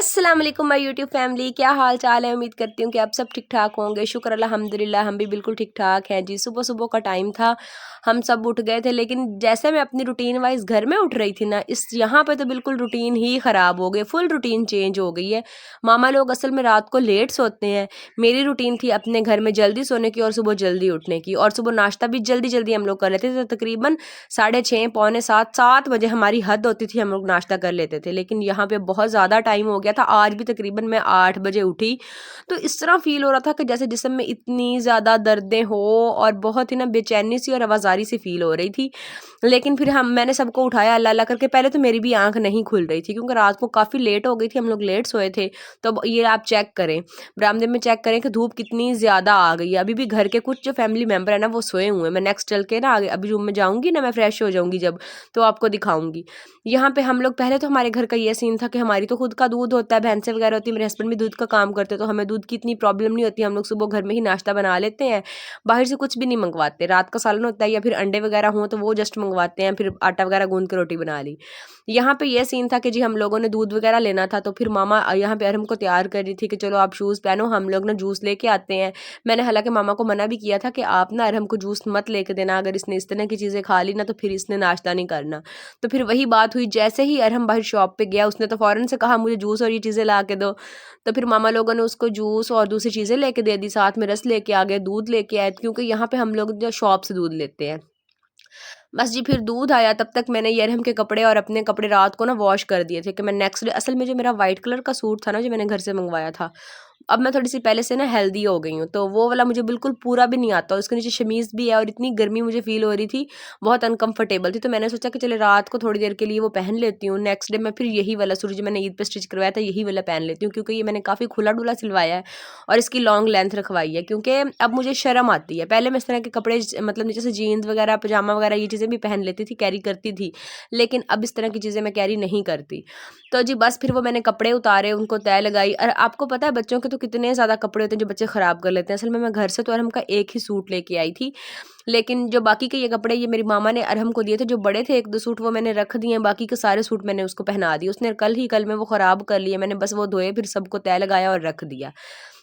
अस्सलाम वालेकुम my YouTube family, क्या हाल चाल है। उम्मीद करती हूँ कि आप सब ठीक ठाक होंगे। शुक्र अल्हम्दुलिल्लाह, हम भी बिल्कुल ठीक ठाक हैं जी। सुबह सुबह का टाइम था, हम सब उठ गए थे, लेकिन जैसे मैं अपनी रूटीन वाइज घर में उठ रही थी ना, इस यहाँ पे तो बिल्कुल रूटीन ही ख़राब हो गई, फुल रूटीन चेंज हो गई है। मामा लोग असल में रात को लेट सोते हैं। मेरी रूटीन थी अपने घर में जल्दी सोने की और सुबह जल्दी उठने की, और सुबह नाश्ता भी जल्दी जल्दी हम लोग कर लेते थे। तो तकरीबन 6:30 पौने 7 बजे हमारी हद होती थी, हम लोग नाश्ता कर लेते थे। लेकिन यहाँ पे बहुत ज़्यादा टाइम हो गया था, आज भी तकरीबन मैं 8 बजे उठी। तो इस तरह फील हो रहा था कि जैसे जिस्म में इतनी ज़्यादा दर्दें हो और बहुत ही ना बेचैनी सी और आवाज़ारी सी फील हो रही थी। लेकिन फिर मैंने सबको उठाया अल्लाह अल्लाह करके। पहले तो मेरी भी आंख नहीं खुल रही थी क्योंकि रात को काफ़ी लेट हो गई थी, हम लोग लेट सोए थे। तो अब ये आप चेक करें, बरामदे में चेक करें कि धूप कितनी ज़्यादा आ गई है। अभी भी घर के कुछ जो फैमिली मेम्बर है ना वो सोए हुए हैं। मैं नेक्स्ट चल के ना आगे अभी रूम में जाऊँगी ना, मैं फ्रेश हो जाऊँगी जब, तो आपको दिखाऊंगी। यहाँ पे हम लोग पहले तो हमारे घर का ये सीन था कि हमारी तो खुद का दूध होता है, भैंसें वगैरह होती है, मेरे हस्बैंड भी दूध का काम करते हैं, तो हमें दूध की इतनी प्रॉब्लम नहीं होती। हम लोग सुबह घर में ही नाश्ता बना लेते हैं, बाहर से कुछ भी नहीं मंगवाते। रात का सालन होता है या फिर अंडे वगैरह हों तो वो जस्ट मंगवाते हैं, फिर आटा वगैरह गूंद के रोटी बना ली। यहाँ पे ये सीन था कि जी हम लोगों ने दूध वगैरह लेना था, तो फिर मामा यहाँ पे अरहम को तैयार कर रही थी कि चलो आप शूज़ पहनो, हम लोग ना जूस लेके आते हैं। मैंने हालांकि मामा को मना भी किया था कि आप ना अरहम को जूस मत लेके देना, अगर इसने इस तरह की चीज़ें खा ली ना तो फिर इसने नाश्ता नहीं करना। तो फिर वही बात हुई, जैसे ही अरहम बाहर शॉप पे गया उसने तो फ़ौरन से कहा मुझे जूस और ये चीज़ें ला के दो। तो फिर मामा लोगों ने उसको जूस और दूसरी चीज़ें लेके दे दी, साथ में रस लेके आ गए, दूध लेके आए, क्योंकि यहाँ पे हम लोग जो शॉप से दूध लेते हैं। बस जी फिर दूध आया, तब तक मैंने ये अरहम के कपड़े और अपने कपड़े रात को ना वॉश कर दिए थे कि मैं नेक्स्ट डे, असल में जो मेरा वाइट कलर का सूट था ना जो मैंने घर से मंगवाया था, अब मैं थोड़ी सी पहले से ना हेल्दी हो गई हूँ, तो वो वाला मुझे बिल्कुल पूरा भी नहीं आता, उसके नीचे शमीज़ भी है और इतनी गर्मी मुझे फील हो रही थी, बहुत अनकंफर्टेबल थी। तो मैंने सोचा कि चले रात को थोड़ी देर के लिए वो पहन लेती हूँ, नेक्स्ट डे मैं फिर यही वाला सूट जो मैंने ईद पे स्टिच करवाया था यही वाला पहन लेती हूँ, क्योंकि ये मैंने काफ़ी खुला डुला सिलवाया है और इसकी लॉन्ग लेंथ रखवाई है, क्योंकि अब मुझे शर्म आती है। पहले मैं इस तरह के कपड़े मतलब नीचे से जीन्स वगैरह पजामा वगैरह ये चीज़ें भी पहन लेती थी, कैरी करती थी, लेकिन अब इस तरह की चीज़ें मैं कैरी नहीं करती। तो जी बस फिर वो मैंने कपड़े उतारे, उनको तय लगाई। और आपको पता है बच्चों के तो कितने ज़्यादा कपड़े होते हैं जो बच्चे ख़राब कर लेते हैं। असल में मैं घर से तो अरहम का एक ही सूट लेके आई थी, लेकिन जो बाकी के ये कपड़े ये मेरी मामा ने अरहम को दिए थे, जो बड़े थे 1-2 सूट वो मैंने रख दिए हैं, बाकी के सारे सूट मैंने उसको पहना दिए। उसने कल में वो ख़राब कर लिए, मैंने बस वो धोए, फिर सबको तय लगाया और रख दिया।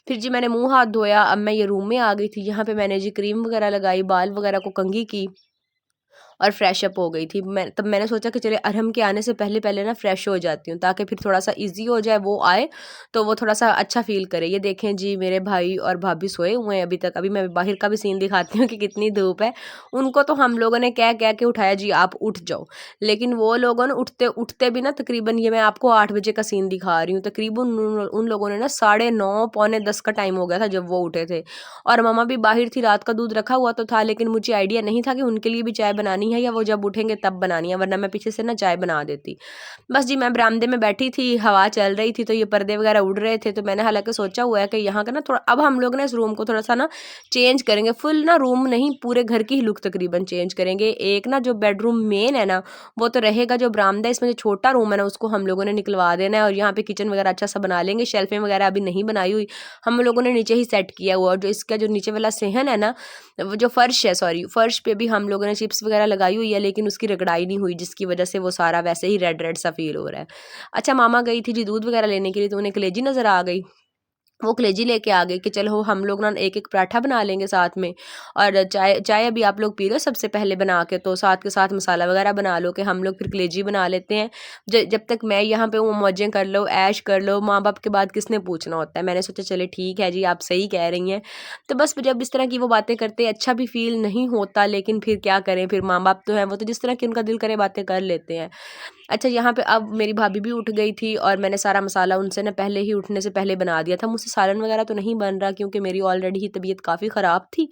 फिर जी मैंने मुँह हाथ धोया, अब मैं ये रूम में आ गई थी। यहाँ पे मैंने जी क्रीम वगैरह लगाई, बाल वगैरह को कंघी की और फ्रेश अप हो गई थी। तब मैंने सोचा कि चले अरहम के आने से पहले पहले ना फ्रेश हो जाती हूँ, ताकि फिर थोड़ा-सा ईज़ी हो जाए, वो आए तो वो थोड़ा-सा अच्छा फ़ील करे। ये देखें जी मेरे भाई और भाभी सोए हुए हैं अभी तक। अभी मैं बाहर का भी सीन दिखाती हूँ कि कितनी धूप है। उनको तो हम लोगों ने कह-कह के उठाया जी आप उठ जाओ। लेकिन वो लोगों ने उठते भी ना, तकरीबन ये मैं आपको 8 बजे का सीन दिखा रही हूँ। तकरीबन उन लोगों ने ना 9:30 पौने 10 का टाइम हो गया था जब वो उठे थे। और मम्मा भी बाहर थी, रात का दूध रखा हुआ तो था, लेकिन मुझे आइडिया नहीं था कि उनके लिए भी चाय बनानी है या वो जब उठेंगे तब बनानी है, वरना मैं पीछे से ना चाय बना देती। बस जी मैं बरामदे में बैठी थी, हवा चल रही थी, तो ये पर्दे वगैरह उड़ रहे थे, तो मैंने हालांकि सोचा हुआ है कि यहाँ का ना थोड़ा, अब हम लोग ना इस रूम को थोड़ा सा ना चेंज करेंगे, फुल ना रूम नहीं पूरे घर की ही लुक तकरीबन चेंज करेंगे। एक ना जो बेडरूम मेन है ना वो तो रहेगा, जो बरामदा है इसमें जो छोटा रूम है ना उसको हम लोगों ने निकलवा देना है, और यहाँ पे किचन वगैरह अच्छा सा बना लेंगे। शेल्फें वगैरह अभी नहीं बनाई हुई, हम लोगों ने नीचे ही सेट किया हुआ, और जो इसका जो नीचे वाला सेहन है ना, वो जो फर्श है, सॉरी, फर्श पे भी हम लोगों ने चिप्स वगैरह लगाई हुई है, लेकिन उसकी रगड़ाई नहीं हुई, जिसकी वजह से वो सारा वैसे ही रेड रेड सा फील हो रहा है। अच्छा मामा गई थी जी दूध वगैरह लेने के लिए, तो उन्हें कलेजी नज़र आ गई, वो कलेजी लेके आ गई कि चलो हम लोग ना एक एक पराठा बना लेंगे साथ में, और चाय चाय अभी आप लोग पी लो सबसे पहले बना के, तो साथ के साथ मसाला वगैरह बना लो कि हम लोग फिर कलेजी बना लेते हैं। जब तक मैं यहाँ पे वो मौजें कर लो, ऐश कर लो, माँ बाप के बाद किसने पूछना होता है। मैंने सोचा चले ठीक है जी आप सही कह रही हैं। तो बस जब इस तरह की वो बातें करते अच्छा भी फील नहीं होता, लेकिन फिर क्या करें, फिर माँ बाप तो हैं, वो तो जिस तरह की उनका दिल करे बातें कर लेते हैं। अच्छा यहाँ पे अब मेरी भाभी भी उठ गई थी, और मैंने सारा मसाला उनसे ना पहले ही उठने से पहले बना दिया था। मुझसे सालन वगैरह तो नहीं बन रहा क्योंकि मेरी ऑलरेडी ही तबीयत काफ़ी ख़राब थी,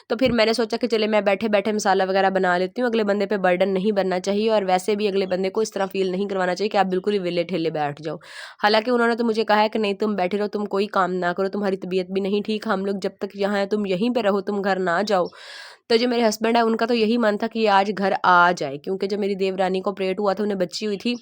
तो फिर मैंने सोचा कि चले मैं बैठे बैठे मसाला वगैरह बना लेती हूँ, अगले बंदे पे बर्डन नहीं बनना चाहिए, और वैसे भी अगले बंदे को इस तरह फील नहीं करवाना चाहिए कि आप बिल्कुल ही विले ठेले बैठ जाओ। हालांकि उन्होंने तो मुझे कहा है कि नहीं तुम बैठे रहो, तुम कोई काम ना करो, तुम्हारी तबीयत भी नहीं ठीक, हम लोग जब तक यहाँ हैं तुम यहीं पर रहो, तुम घर ना जाओ। तो जो मेरे हस्बैंड है उनका तो यही मन था कि ये आज घर आ जाए, क्योंकि जब मेरी देवरानी को ऑपरेट हुआ था, उन्हें बच्ची हुई थी,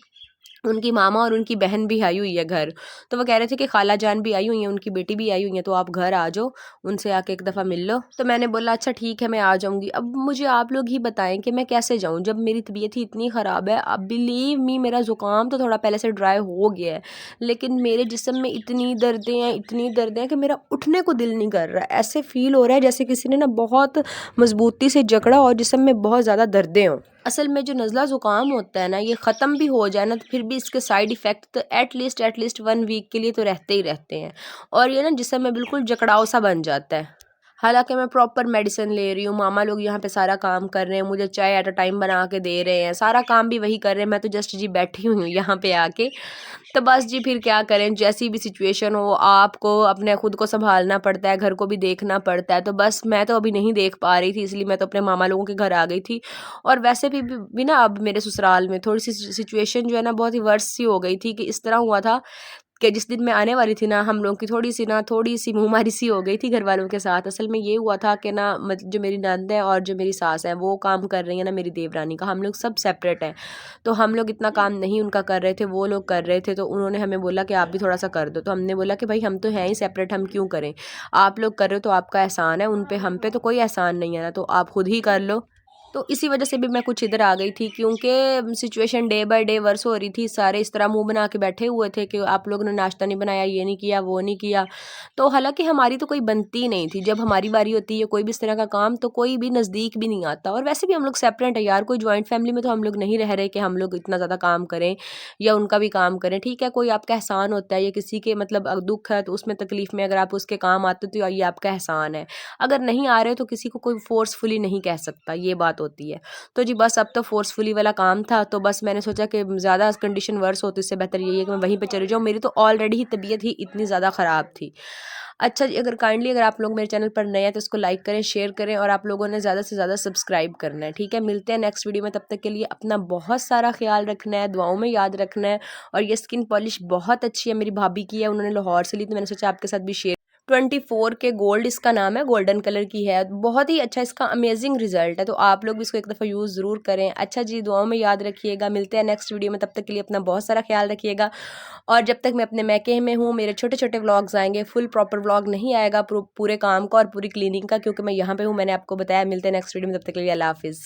उनकी मामा और उनकी बहन भी आई हुई है घर। तो वो कह रहे थे कि खाला जान भी आई हुई हैं, उनकी बेटी भी आई हुई हैं, तो आप घर आ जाओ, उनसे आके एक दफ़ा मिल लो। तो मैंने बोला अच्छा ठीक है मैं आ जाऊँगी। अब मुझे आप लोग ही बताएं कि मैं कैसे जाऊँ जब मेरी तबीयत ही इतनी ख़राब है। अब बिलीव मी मेरा ज़ुकाम तो थोड़ा पहले से ड्राई हो गया है, लेकिन मेरे जिस्म में इतनी दर्दें हैं, इतनी दर्दें हैं कि मेरा उठने को दिल नहीं कर रहा है। ऐसे फ़ील हो रहा है जैसे किसी ने ना बहुत मज़बूती से जकड़ा और जिस्म में बहुत ज़्यादा दर्दें हों। असल में जो नज़ला ज़ुकाम होता है ना, ये ख़त्म भी हो जाए ना तो फिर भी इसके साइड इफ़ेक्ट तो एटलीस्ट 1 वीक के लिए तो रहते ही रहते हैं, और ये ना जिस्म में बिल्कुल जकड़ाव सा बन जाता है। हालाँकि मैं प्रॉपर मेडिसिन ले रही हूँ, मामा लोग यहाँ पे सारा काम कर रहे हैं, मुझे चाय एट अ टाइम बना के दे रहे हैं, सारा काम भी वही कर रहे हैं, मैं तो जस्ट जी बैठी हुई हूँ यहाँ पे आके। तो बस जी फिर क्या करें, जैसी भी सिचुएशन हो आपको अपने खुद को सँभालना पड़ता है, घर को भी देखना पड़ता है। तो बस मैं तो अभी नहीं देख पा रही थी, इसलिए मैं तो अपने मामा लोगों के घर आ गई थी। और वैसे भी ना अब मेरे ससुराल में थोड़ी-सी सिचुएशन जो है ना बहुत ही वर्स्ट सी हो गई थी कि इस तरह हुआ था कि जिस दिन मैं आने वाली थी ना, हम लोगों की थोड़ी-सी मुँहमारी सी हो गई थी घरवालों के साथ। असल में ये हुआ था कि ना जो मेरी नंद है और जो मेरी सास है वो काम कर रही है ना मेरी देवरानी का, हम लोग सब सेपरेट हैं। तो हम लोग इतना काम नहीं उनका कर रहे थे, वो लोग कर रहे थे, तो उन्होंने हमें बोला कि आप भी थोड़ा-सा कर दो। तो हमने बोला कि भाई हम तो हैं ही सेपरेट, हम क्यों करें? आप लोग कर रहे हो तो आपका एहसान है, उन पे हम पे तो कोई एहसान नहीं है ना, तो आप खुद ही कर लो। तो इसी वजह से भी मैं कुछ इधर आ गई थी, क्योंकि situation day by day worse हो रही थी। सारे इस तरह मुंह बना के बैठे हुए थे कि आप लोगों ने नाश्ता नहीं बनाया, ये नहीं किया, वो नहीं किया। तो हालांकि हमारी तो कोई बनती नहीं थी, जब हमारी बारी होती है कोई भी इस तरह का काम तो कोई भी नज़दीक भी नहीं आता। और वैसे भी हम लोग सेपरेट है यार, कोई जॉइंट फैमिली में तो हम लोग नहीं रह रहे कि हम लोग इतना ज़्यादा काम करें या उनका भी काम करें। ठीक है, कोई आपका एहसान होता है या किसी के मतलब दुख है तो उसमें तकलीफ़ में अगर आप उसके काम आते हो तो ये आपका एहसान है। अगर नहीं आ रहे हो तो किसी को कोई फोर्सफुली नहीं कह सकता, ये बात होती है। तो जी बस अब तो फोर्सफुली वाला काम था, तो बस मैंने सोचा कि ज़्यादा कंडीशन वर्स हो तो इससे बेहतर यही है कि मैं वहीं पे चली जाऊँ। मेरी तो ऑलरेडी ही तबीयत ही इतनी ज़्यादा ख़राब थी। अच्छा जी, अगर आप लोग मेरे चैनल पर नए हैं तो इसको लाइक करें, शेयर करें, और आप लोगों ने ज़्यादा से ज़्यादा सब्सक्राइब करना है। ठीक है, मिलते हैं नेक्स्ट वीडियो में, तब तक के लिए अपना बहुत सारा ख्याल रखना है, दुआओं में याद रखना है। और ये स्किन पॉलिश बहुत अच्छी है, मेरी भाभी की है, उन्होंने लाहौर से ली, तो मैंने सोचा आपके साथ भी शेयर। 24 के गोल्ड इसका नाम है, गोल्डन कलर की है, बहुत ही अच्छा इसका अमेजिंग रिजल्ट है। तो आप लोग भी इसको एक दफ़ा यूज़ ज़रूर करें। अच्छा जी, दुआओं में याद रखिएगा, मिलते हैं नेक्स्ट वीडियो में, तब तक के लिए अपना बहुत सारा ख्याल रखिएगा। और जब तक मैं अपने मैके में हूँ मेरे छोटे छोटे व्लॉग्स आएंगे, फुल प्रॉपर व्लॉग नहीं आएगा पूरे काम का और पूरी क्लीनिंग का, क्योंकि मैं यहाँ पे हूँ, मैंने आपको बताया। मिलते हैं नेक्स्ट वीडियो में, तब तक के लिए अल्लाह हाफिज़।